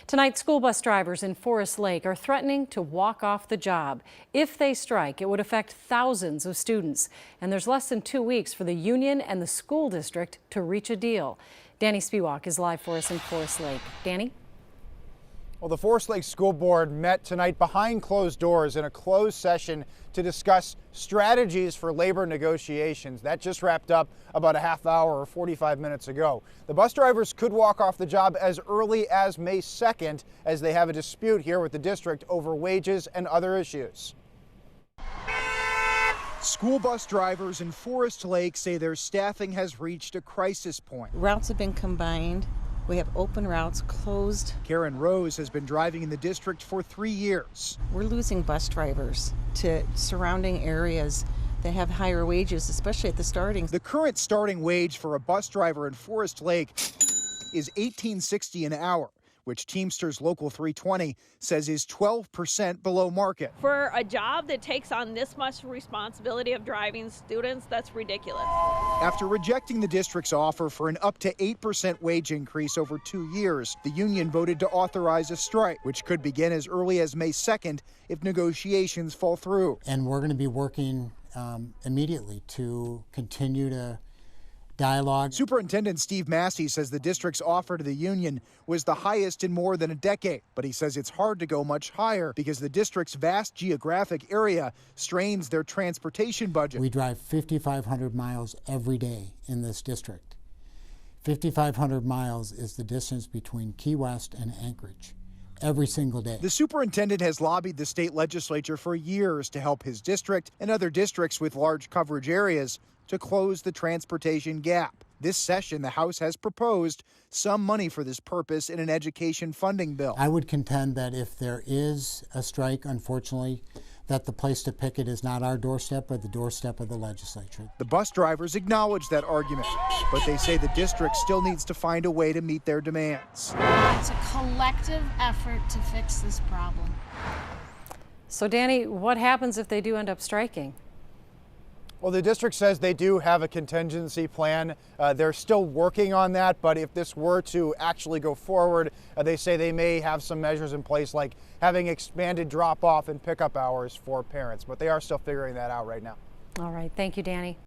Tonight, school bus drivers in Forest Lake are threatening to walk off the job. If they strike, it would affect thousands of students. And there's less than 2 weeks for the union and the school district to reach a deal. Danny Spiewak is live for us in Forest Lake. Danny? Well, the Forest Lake School Board met tonight behind closed doors in a closed session to discuss strategies for labor negotiations. That just wrapped up about a half hour or 45 minutes ago. The bus drivers could walk off the job as early as May 2nd, as they have a dispute here with the district over wages and other issues. School bus drivers in Forest Lake say their staffing has reached a crisis point. Routes have been combined. We have open routes, closed. Karen Rose has been driving in the district for 3 years. We're losing bus drivers to surrounding areas that have higher wages, especially at the starting. The current starting wage for a bus driver in Forest Lake is $18.60 an hour, which Teamsters Local 320 says is 12% below market. For a job that takes on this much responsibility of driving students, that's ridiculous. After rejecting the district's offer for an up to 8% wage increase over 2 years, the union voted to authorize a strike, which could begin as early as May 2nd if negotiations fall through. And we're going to be working immediately to continue to dialogue. Superintendent Steve Massey says the district's offer to the union was the highest in more than a decade, but he says it's hard to go much higher because the district's vast geographic area strains their transportation budget. We drive 5,500 miles every day in this district. 5,500 miles is the distance between Key West and Anchorage every single day. The superintendent has lobbied the state legislature for years to help his district and other districts with large coverage areas to close the transportation gap. This session, the House has proposed some money for this purpose in an education funding bill. I would contend that if there is a strike, unfortunately, that the place to pick it is not our doorstep, but the doorstep of the legislature. The bus drivers acknowledge that argument, but they say the district still needs to find a way to meet their demands. It's a collective effort to fix this problem. So, Danny, what happens if they do end up striking? Well, the district says they do have a contingency plan. They're still working on that, but if this were to actually go forward, they say they may have some measures in place, like having expanded drop-off and pickup hours for parents, but they are still figuring that out right now. All right. Thank you, Danny.